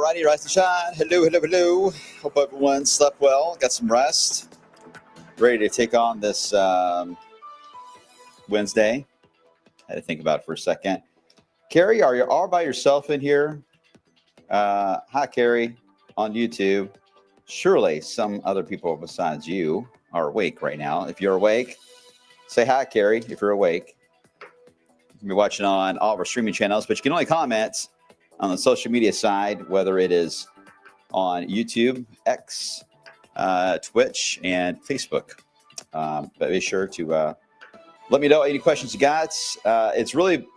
righty, rise and shine. Hello, hello, hello. Hope everyone slept well, got some rest, ready to take on this Wednesday. Had to think about it for a second. Carrie, are you all by yourself in here? Hi, Carrie, on YouTube. Surely some other people besides you are awake right now. If you're awake, say hi, Carrie, if you're awake. You can be watching on all of our streaming channels, but you can only comment on the social media side, whether it is on YouTube, X, Twitch, and Facebook. But be sure to let me know any questions you got. It's really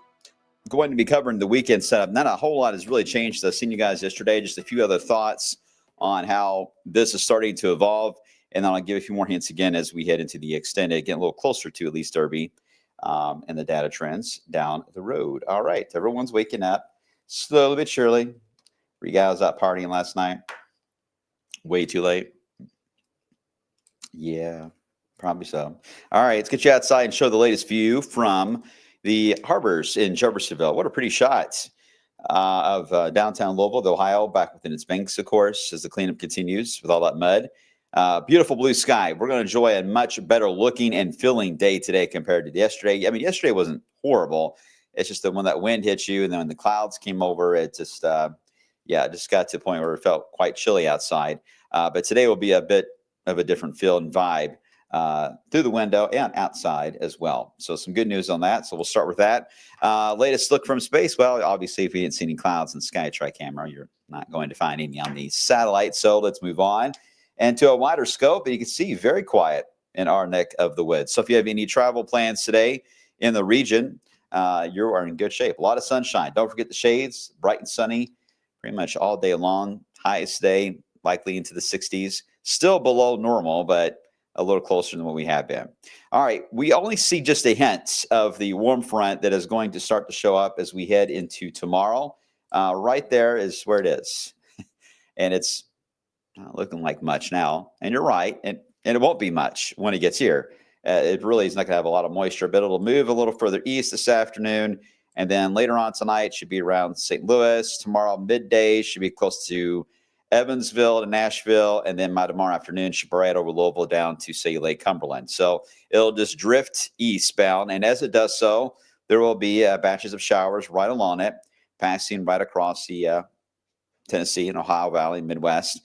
going to be covering the weekend setup. Not a whole lot has really changed. I've seen you guys yesterday. Just a few other thoughts on how this is starting to evolve. And then I'll give a few more hints again as we head into the extended, get a little closer to at least Derby and the data trends down the road. All right. Everyone's waking up slowly but surely. Were you guys out partying last night? Way too late? Yeah, probably so. All right, let's get you outside and show the latest view from the harbors in Jeffersonville. What a pretty shot of downtown Louisville, Ohio, back within its banks, of course, as the cleanup continues with all that mud. Beautiful blue sky. We're going to enjoy a much better looking and feeling day today compared to yesterday. I mean, yesterday wasn't horrible. It's just that when that wind hit you and then when the clouds came over, it just, it just got to a point where it felt quite chilly outside. But today will be a bit of a different feel and vibe through the window and outside as well. So some good news on that. So we'll start with that. Latest look from space. Well, obviously, if you didn't see any clouds in the sky tri-camera, you're not going to find any on the satellite. So let's move on and to a wider scope. And you can see very quiet in our neck of the woods. So if you have any travel plans today in the region, you are in good shape. A lot of sunshine. Don't forget the shades, bright and sunny, pretty much all day long. Highest day likely into the 60s. Still below normal, but a little closer than what we have been. All right, we only see just a hint of the warm front that is going to start to show up as we head into tomorrow. Right there is where it is. And it's not looking like much now. And you're right, and it won't be much when it gets here. It really is not going to have a lot of moisture, but it'll move a little further east this afternoon. And then later on tonight should be around St. Louis. Tomorrow midday should be close to Evansville to Nashville. And then by tomorrow afternoon should be right over Louisville down to, say, Lake Cumberland. So it'll just drift eastbound. And as it does so, there will be batches of showers right along it, passing right across the Tennessee and Ohio Valley, Midwest.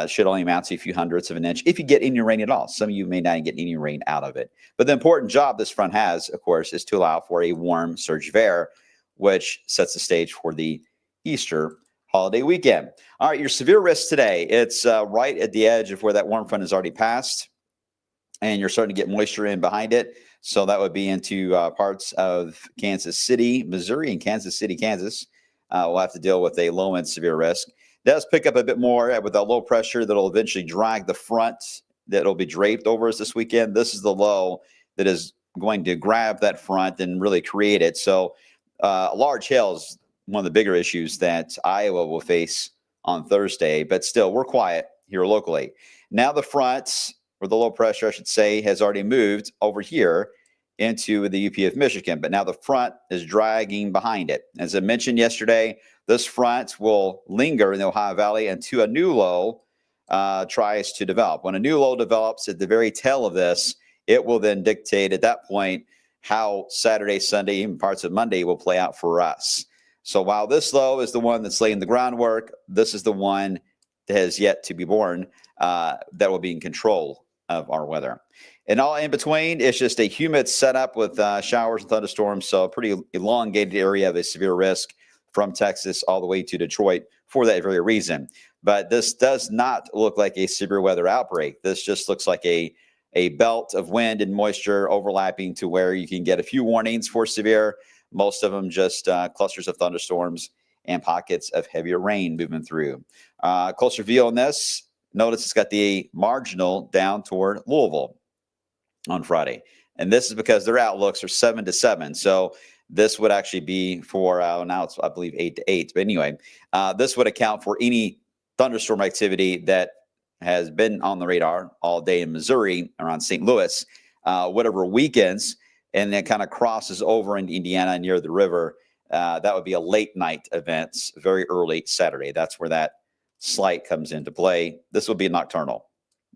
Should only amount to a few hundredths of an inch if you get any rain at all. Some of you may not get any rain out of it. But the important job this front has, of course, is to allow for a warm surge of air, which sets the stage for the Easter holiday weekend. All right, your severe risk today, it's right at the edge of where that warm front has already passed, and you're starting to get moisture in behind it. So that would be into parts of Kansas City, Missouri, and Kansas City, Kansas. We'll have to deal with a low and severe risk. Does pick up a bit more with that low pressure that'll eventually drag the front that'll be draped over us this weekend. This is the low that is going to grab that front and really create it. So large hail is one of the bigger issues that Iowa will face on Thursday, but still we're quiet here locally. Now the front, or the low pressure, I should say, has already moved over here into the UP of Michigan, but now the front is dragging behind it. As I mentioned yesterday, this front will linger in the Ohio Valley until a new low tries to develop. When a new low develops at the very tail of this, it will then dictate at that point how Saturday, Sunday, even parts of Monday will play out for us. So while this low is the one that's laying the groundwork, this is the one that has yet to be born that will be in control of our weather. And all in between, it's just a humid setup with showers and thunderstorms, so a pretty elongated area of a severe risk from Texas all the way to Detroit for that very reason. But this does not look like a severe weather outbreak. This just looks like a belt of wind and moisture overlapping to where you can get a few warnings for severe, most of them just clusters of thunderstorms and pockets of heavier rain moving through. Closer view on this, notice it's got the marginal down toward Louisville on Friday. And this is because their outlooks are 7 to 7. So this would actually be for, now it's, I believe, 8 to 8. But anyway, this would account for any thunderstorm activity that has been on the radar all day in Missouri around St. Louis, whatever weekends, and then kind of crosses over into Indiana near the river. That would be a late night event, very early Saturday. That's where that slight comes into play. This will be nocturnal.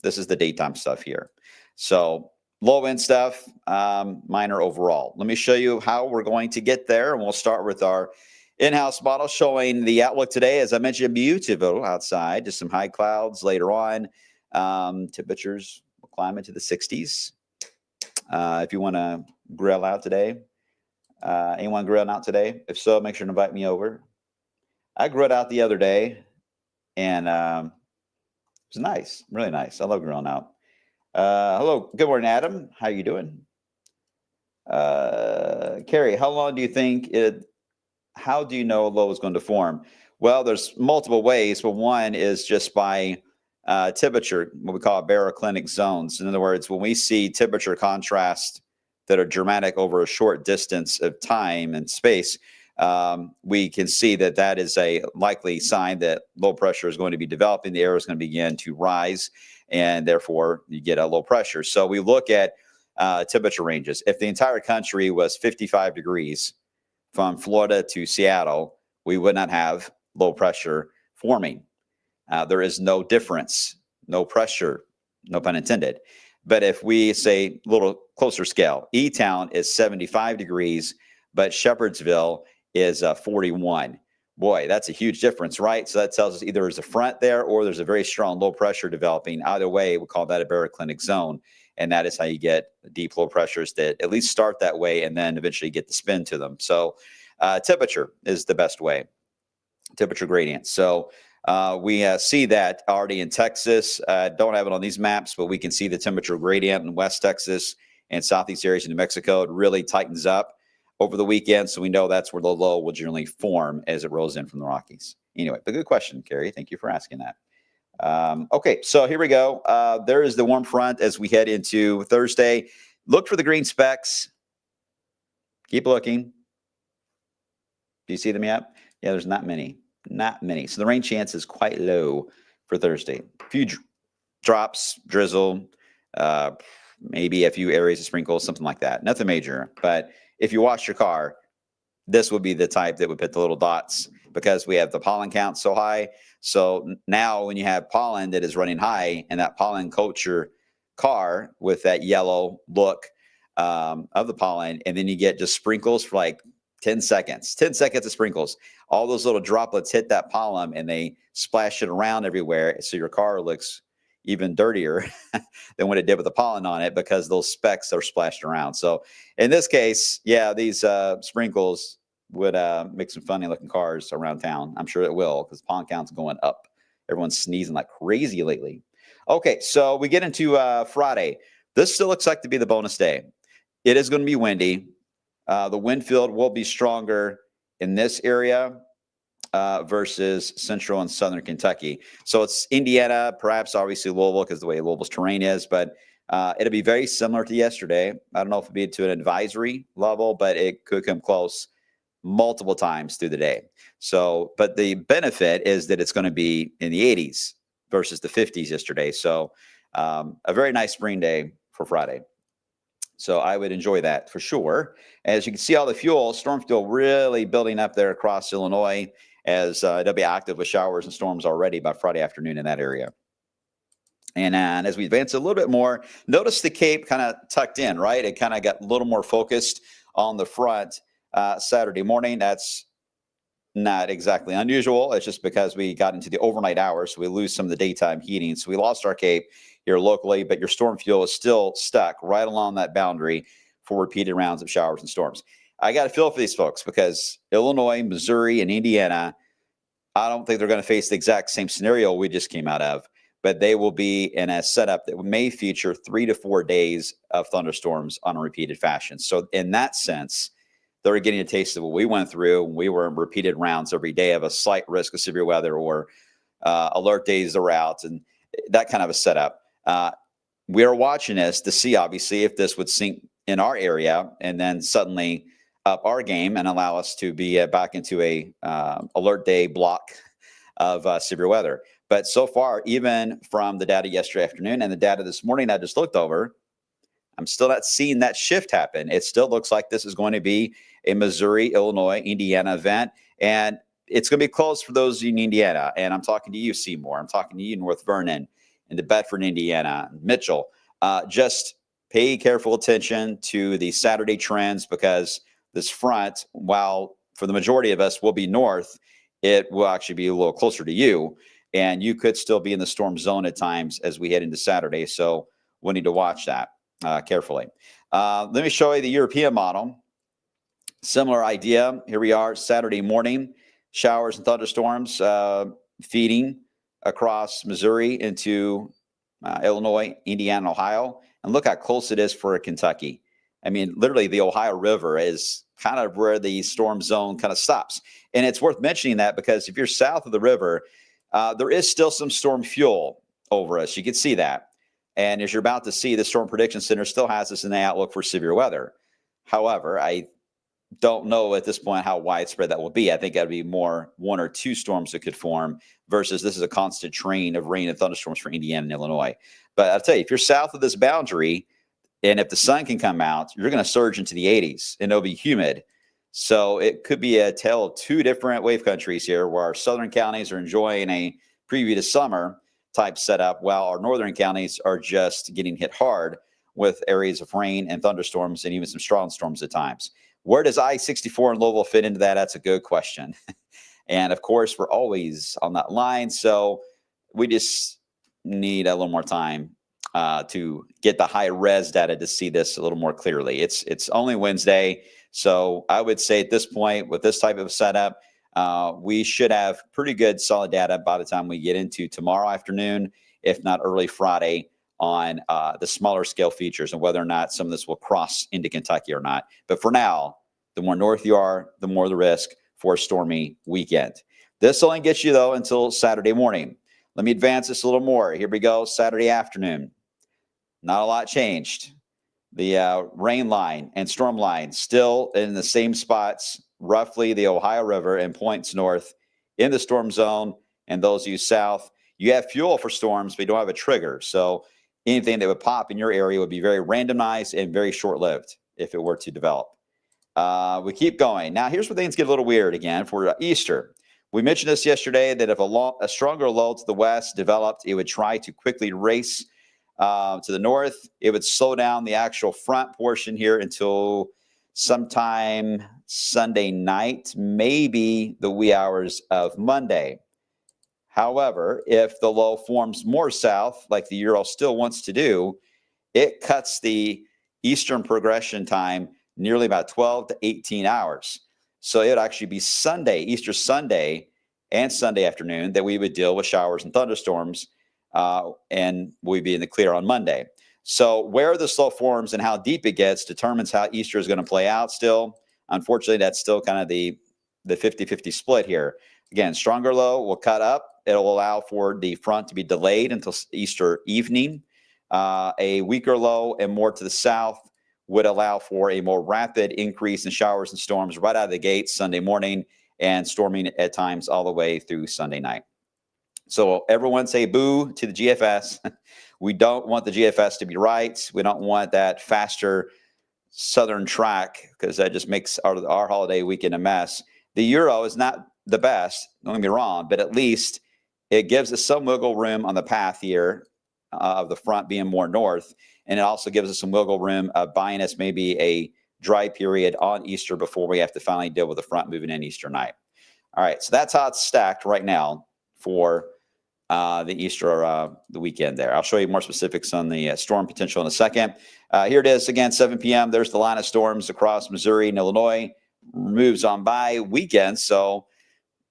This is the daytime stuff here. So low end stuff, minor overall. Let me show you how we're going to get there. And we'll start with our in-house model showing the outlook today. As I mentioned, beautiful outside, just some high clouds later on. Temperatures will climb into the 60s. If you want to grill out today, anyone grilling out today? If so, make sure to invite me over. I grilled out the other day, and it was nice, really nice. I love grilling out. Hello, good morning, Adam. How you doing? Carrie, how long do you think how do you know a low is going to form? Well, there's multiple ways, but one is just by temperature, what we call baroclinic zones. In other words, when we see temperature contrast that are dramatic over a short distance of time and space, we can see that that is a likely sign that low pressure is going to be developing. The air is going to begin to rise, and therefore you get a low pressure. So we look at temperature ranges. If the entire country was 55 degrees from Florida to Seattle, we would not have low pressure forming. There is no difference, no pressure, no pun intended. But if we say a little closer scale, E-Town is 75 degrees, but Shepherdsville is 41. Boy, that's a huge difference, right? So that tells us either there's a front there or there's a very strong low pressure developing. Either way, we call that a baroclinic zone. And that is how you get deep low pressures that at least start that way and then eventually get the spin to them. So temperature is the best way, temperature gradient. So we see that already in Texas. Don't have it on these maps, but we can see the temperature gradient in West Texas and southeast areas of New Mexico. It really tightens up over the weekend, so we know that's where the low will generally form as it rolls in from the Rockies. Anyway, but good question, Carrie. Thank you for asking that. Okay, so here we go. There is the warm front as we head into Thursday. Look for the green specks. Keep looking. Do you see them yet? Yeah, there's not many. Not many. So the rain chance is quite low for Thursday. A few drops, drizzle, maybe a few areas of sprinkles, something like that. Nothing major. But if you wash your car, this would be the type that would put the little dots because we have the pollen count so high. So now when you have pollen that is running high and that pollen coats your car with that yellow look of the pollen, and then you get just sprinkles for like 10 seconds of sprinkles. All those little droplets hit that pollen and they splash it around everywhere. So your car looks even dirtier than what it did with the pollen on it because those specks are splashed around. So in this case, yeah, these sprinkles would make some funny looking cars around town. I'm sure it will because pollen count's going up. Everyone's sneezing like crazy lately. Okay, so we get into Friday. This still looks like to be the bonus day. It is going to be windy. The wind field will be stronger in this area versus central and southern Kentucky. So it's Indiana, perhaps obviously Louisville because the way Louisville's terrain is, but it'll be very similar to yesterday. I don't know if it'll be to an advisory level, but it could come close multiple times through the day. So, but the benefit is that it's going to be in the 80s versus the 50s yesterday. So a very nice spring day for Friday. So I would enjoy that for sure. As you can see, all the fuel, storm fuel really building up there across Illinois as it'll be active with showers and storms already by Friday afternoon in that area. And as we advance a little bit more, notice the Cape kind of tucked in, right? It kind of got a little more focused on the front Saturday morning. That's not exactly unusual. It's just because we got into the overnight hours, so we lose some of the daytime heating. So we lost our Cape here locally, but your storm fuel is still stuck right along that boundary for repeated rounds of showers and storms. I got to feel for these folks because Illinois, Missouri, and Indiana, I don't think they're going to face the exact same scenario we just came out of, but they will be in a setup that may feature 3 to 4 days of thunderstorms on a repeated fashion. So in that sense, they're getting a taste of what we went through. We were in repeated rounds every day of a slight risk of severe weather or alert days are out and that kind of a setup. We are watching this to see, obviously, if this would sink in our area and then suddenly up our game and allow us to be back into a alert day block of severe weather. But so far, even from the data yesterday afternoon and the data this morning I just looked over, I'm still not seeing that shift happen. It still looks like this is going to be a Missouri, Illinois, Indiana event. And it's going to be close for those in Indiana. And I'm talking to you, Seymour. I'm talking to you, North Vernon, and the Bedford, Indiana, Mitchell. Just pay careful attention to the Saturday trends, because this front, while for the majority of us will be north, it will actually be a little closer to you. And you could still be in the storm zone at times as we head into Saturday. So we'll need to watch that carefully. Let me show you the European model. Similar idea. Here we are, Saturday morning. Showers and thunderstorms feeding across Missouri into Illinois, Indiana, Ohio. And look how close it is for Kentucky. I mean, literally the Ohio River is kind of where the storm zone kind of stops. And it's worth mentioning that because if you're south of the river, there is still some storm fuel over us. You can see that. And as you're about to see, the Storm Prediction Center still has us in the outlook for severe weather. However, I don't know at this point how widespread that will be. I think that'd be more 1 or 2 storms that could form versus this is a constant train of rain and thunderstorms for Indiana and Illinois. But I'll tell you, if you're south of this boundary and if the sun can come out, you're going to surge into the 80s and it'll be humid. So it could be a tale of 2 different wave countries here, where our southern counties are enjoying a preview to summer type setup, while our northern counties are just getting hit hard with areas of rain and thunderstorms and even some strong storms at times. Where does I-64 in Louisville fit into that? That's a good question. And of course, we're always on that line. So we just need a little more time to get the high res data to see this a little more clearly. It's only Wednesday. So I would say at this point, with this type of setup, we should have pretty good solid data by the time we get into tomorrow afternoon, if not early Friday, on the smaller scale features and whether or not some of this will cross into Kentucky or not. But for now, the more north you are, the more the risk for a stormy weekend. This only gets you, though, until Saturday morning. Let me advance this a little more. Here we go, Saturday afternoon. Not a lot changed. The rain line and storm line still in the same spots, roughly the Ohio River and points north in the storm zone. And those of you south, you have fuel for storms, but you don't have a trigger. So anything that would pop in your area would be very randomized and very short-lived if it were to develop. We keep going. Now, here's where things get a little weird again for Easter. We mentioned this yesterday that if a stronger lull to the west developed, it would try to quickly race to the north. It would slow down the actual front portion here until sometime Sunday night, maybe the wee hours of Monday. However, if the low forms more south, like the Euro still wants to do, it cuts the eastern progression time nearly about 12 to 18 hours. So it would actually be Sunday, Easter Sunday and Sunday afternoon that we would deal with showers and thunderstorms, and we'd be in the clear on Monday. So where the slow forms and how deep it gets determines how Easter is going to play out still. Unfortunately, that's still kind of the 50-50 split here. Again, stronger low will cut up. It'll allow for the front to be delayed until Easter evening. A weaker low and more to the south would allow for a more rapid increase in showers and storms right out of the gate Sunday morning and storming at times all the way through Sunday night. So everyone say boo to the GFS. We don't want the GFS to be right. We don't want that faster southern track because that just makes our holiday weekend a mess. The Euro is not the best, don't get me wrong, but at least it gives us some wiggle room on the path here of the front being more north. And it also gives us some wiggle room of buying us maybe a dry period on Easter before we have to finally deal with the front moving in Easter night. All right, so that's how it's stacked right now for the Easter, the weekend there. I'll show you more specifics on the storm potential in a second. Here it is again, 7 p.m. There's the line of storms across Missouri and Illinois. Moves on by weekend. So,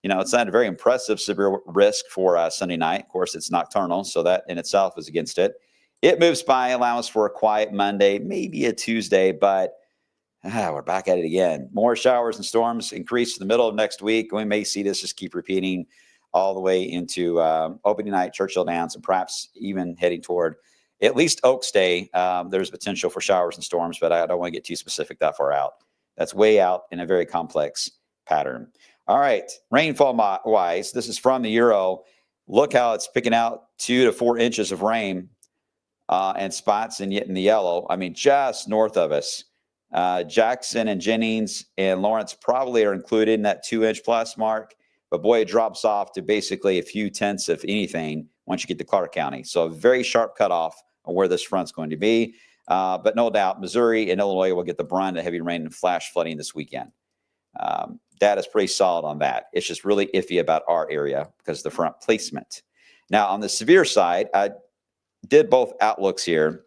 you know, it's not a very impressive severe risk for Sunday night. Of course, it's nocturnal, so that in itself is against it. It moves by, allows for a quiet Monday, maybe a Tuesday, but we're back at it again. More showers and storms increase to the middle of next week. We may see this just keep repeating all the way into opening night, Churchill Downs, and perhaps even heading toward at least Oaks Day. There's potential for showers and storms, but I don't want to get too specific that far out. That's way out in a very complex pattern. All right, rainfall-wise, this is from the Euro. Look how it's picking out 2 to 4 inches of rain and spots in the yellow. I mean, just north of us. Jackson and Jennings and Lawrence probably are included in that 2-inch plus mark. But boy, it drops off to basically a few tenths of anything once you get to Clark County. So a very sharp cutoff on where this front's going to be. But no doubt, Missouri and Illinois will get the brunt of heavy rain and flash flooding this weekend. Data is pretty solid on that. It's just really iffy about our area because of the front placement. Now, on the severe side, I did both outlooks here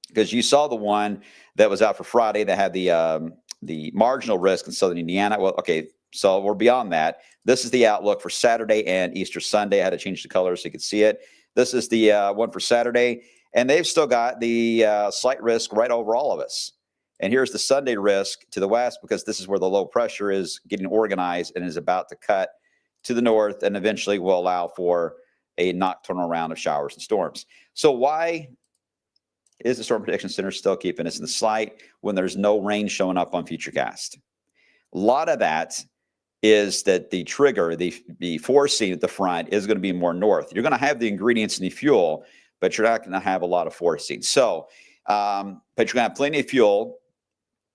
because you saw the one that was out for Friday that had the marginal risk in southern Indiana. Well, okay, so we're beyond that. This is the outlook for Saturday and Easter Sunday. I had to change the color so you could see it. This is the one for Saturday, and they've still got the slight risk right over all of us. And here's the Sunday risk to the west because this is where the low pressure is getting organized and is about to cut to the north and eventually will allow for a nocturnal round of showers and storms. So why is the Storm Prediction Center still keeping us in the slight when there's no rain showing up on Futurecast? A lot of that is that the trigger, the forcing at the front is going to be more north. You're going to have the ingredients in the fuel, but you're not going to have a lot of forcing. So, but you're going to have plenty of fuel.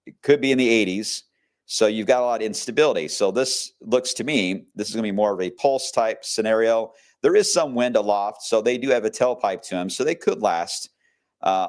It could be in the 80s. So you've got a lot of instability. So this looks to me, this is going to be more of a pulse type scenario. There is some wind aloft, so they do have a tailpipe to them. So they could last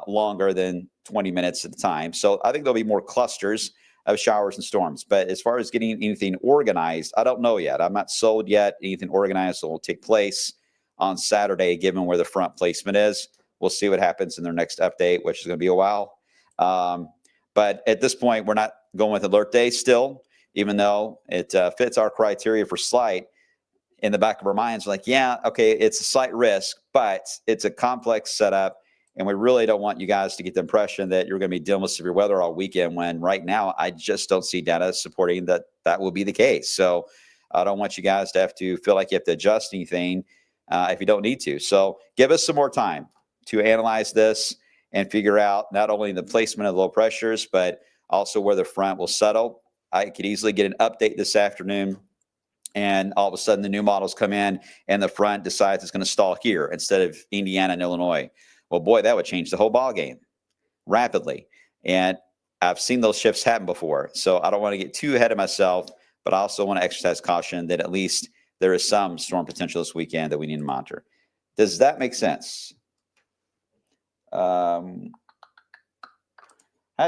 longer than 20 minutes at a time. So I think there'll be more clusters of showers and storms. But as far as getting anything organized, I don't know yet. I'm not sold yet. Anything organized will take place on Saturday, given where the front placement is. We'll see what happens in their next update, which is going to be a while. But at this point, we're not going with alert day still, even though it fits our criteria for slight. In the back of our minds, like, yeah, okay, it's a slight risk, but it's a complex setup. And we really don't want you guys to get the impression that you're going to be dealing with severe weather all weekend when right now I just don't see data supporting that will be the case. So I don't want you guys to have to feel like you have to adjust anything if you don't need to. So give us some more time to analyze this and figure out not only the placement of the low pressures, but also where the front will settle. I could easily get an update this afternoon, and all of a sudden the new models come in and the front decides it's going to stall here instead of Indiana and Illinois. Well, boy, that would change the whole ball game rapidly. And I've seen those shifts happen before. So I don't want to get too ahead of myself, but I also want to exercise caution that at least there is some storm potential this weekend that we need to monitor. Does that make sense? Hi,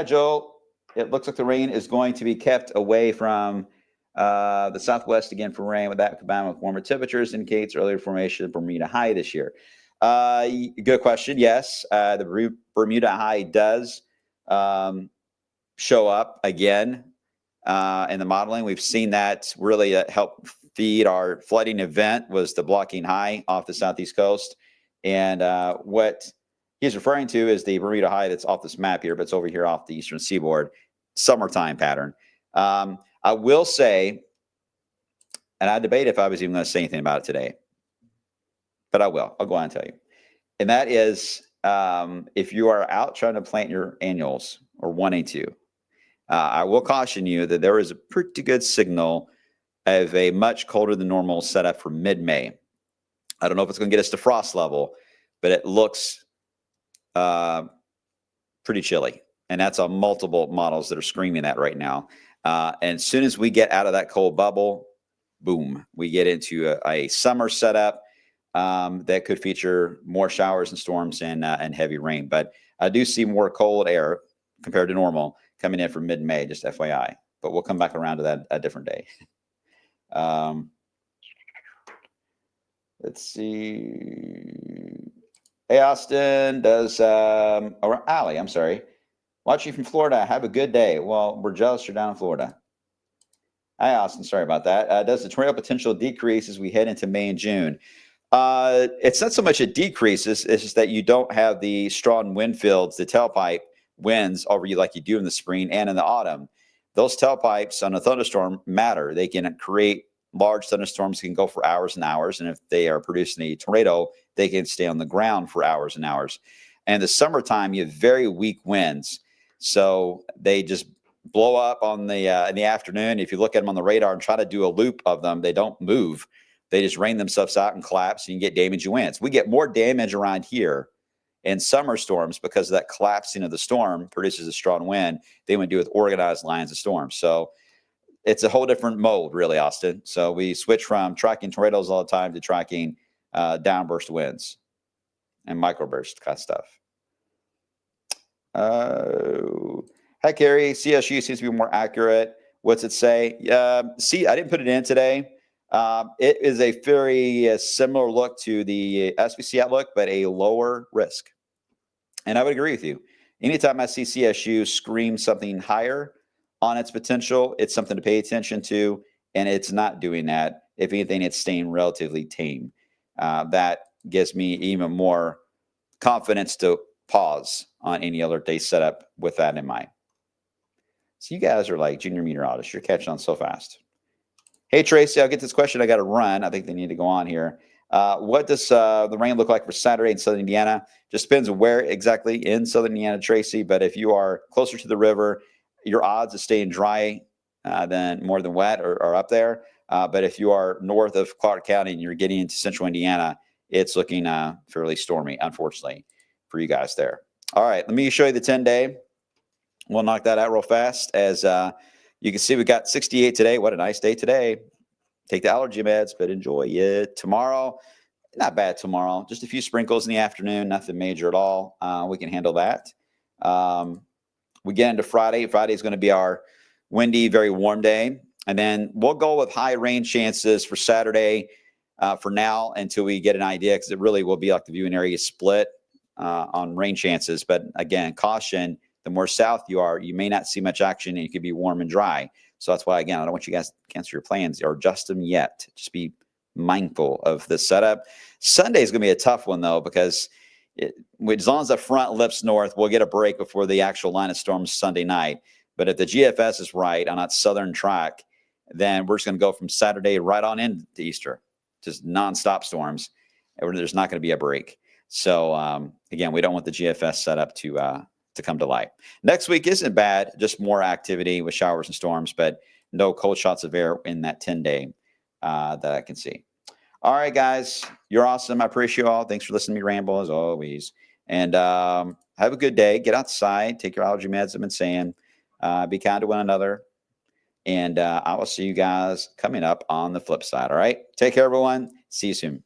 Joe. It looks like the rain is going to be kept away from the southwest again for rain. With that combined with warmer temperatures indicates earlier formation of Bermuda High this year. Good question. Yes, the Bermuda High does show up again in the modeling. We've seen that really help feed our flooding event was the blocking high off the southeast coast. And what he's referring to is the Bermuda High that's off this map here, but it's over here off the eastern seaboard, summertime pattern. I will say, and I debate if I was even going to say anything about it today, but I will. I'll go on and tell you. And that is if you are out trying to plant your annuals or wanting to, I will caution you that there is a pretty good signal of a much colder than normal setup for mid-May. I don't know if it's going to get us to frost level, but it looks pretty chilly. And that's on multiple models that are screaming that right now. And as soon as we get out of that cold bubble, boom, we get into a summer setup that could feature more showers and storms and heavy rain. But I do see more cold air compared to normal coming in from mid-May, just FYI. But we'll come back around to that a different day. Let's see. Hey, Austin, or Allie, I'm sorry. Watching from Florida. Have a good day. Well, we're jealous you're down in Florida. Hi, Austin. Sorry about that. Does the tornado potential decrease as we head into May and June? It's not so much it decreases, it's just that you don't have the strong wind fields, the tailpipe winds over you like you do in the spring and in the autumn. Those tailpipes on a thunderstorm matter. They can create large thunderstorms, can go for hours and hours. And if they are producing a tornado, they can stay on the ground for hours and hours. And the summertime, you have very weak winds. So they just blow up on the in the afternoon. If you look at them on the radar and try to do a loop of them, they don't move. They just rain themselves out and collapse, and you get damage and winds. We get more damage around here in summer storms because of that collapsing of the storm produces a strong wind than we do with organized lines of storms. So it's a whole different mode, really, Austin. So we switch from tracking tornadoes all the time to tracking downburst winds and microburst kind of stuff. Hi, Carrie. CSU seems to be more accurate. What's it say? See, I didn't put it in today. It is a very similar look to the SBC outlook, but a lower risk. And I would agree with you. Anytime I see CSU scream something higher on its potential, it's something to pay attention to, and it's not doing that. If anything, it's staying relatively tame. That gives me even more confidence to pause on any alert day setup with that in mind. So you guys are like junior meteorologists. You're catching on so fast. Hey, Tracy, I'll get this question. I got to run. I think they need to go on here. What does the rain look like for Saturday in southern Indiana? Just depends on where exactly in southern Indiana, Tracy. But if you are closer to the river, your odds of staying dry than more than wet are up there. But if you are north of Clark County and you're getting into central Indiana, it's looking fairly stormy, unfortunately, for you guys there. All right, let me show you the 10-day. We'll knock that out real fast. As you can see, we got 68 today. What a nice day today. Take the allergy meds, but enjoy it. Tomorrow, not bad tomorrow. Just a few sprinkles in the afternoon, nothing major at all. We can handle that. We get into Friday. Friday is going to be our windy, very warm day. And then we'll go with high rain chances for Saturday for now until we get an idea, because it really will be like the viewing area split on rain chances. But again, caution, the more south you are, you may not see much action and it could be warm and dry. So that's why, again, I don't want you guys to cancel your plans or adjust them yet. Just be mindful of the setup. Sunday is going to be a tough one, though, because as long as the front lifts north, we'll get a break before the actual line of storms Sunday night. But if the GFS is right on that southern track, then we're just going to go from Saturday right on into Easter, just nonstop storms. There's not going to be a break. So, again, we don't want the GFS setup to come to light. Next week isn't bad, just more activity with showers and storms, but no cold shots of air in that 10-day that I can see. All right, guys, you're awesome. I appreciate you all. Thanks for listening to me ramble as always. And have a good day. Get outside. Take your allergy meds, I've been saying. Be kind to one another. And I will see you guys coming up on the flip side. All right. Take care, everyone. See you soon.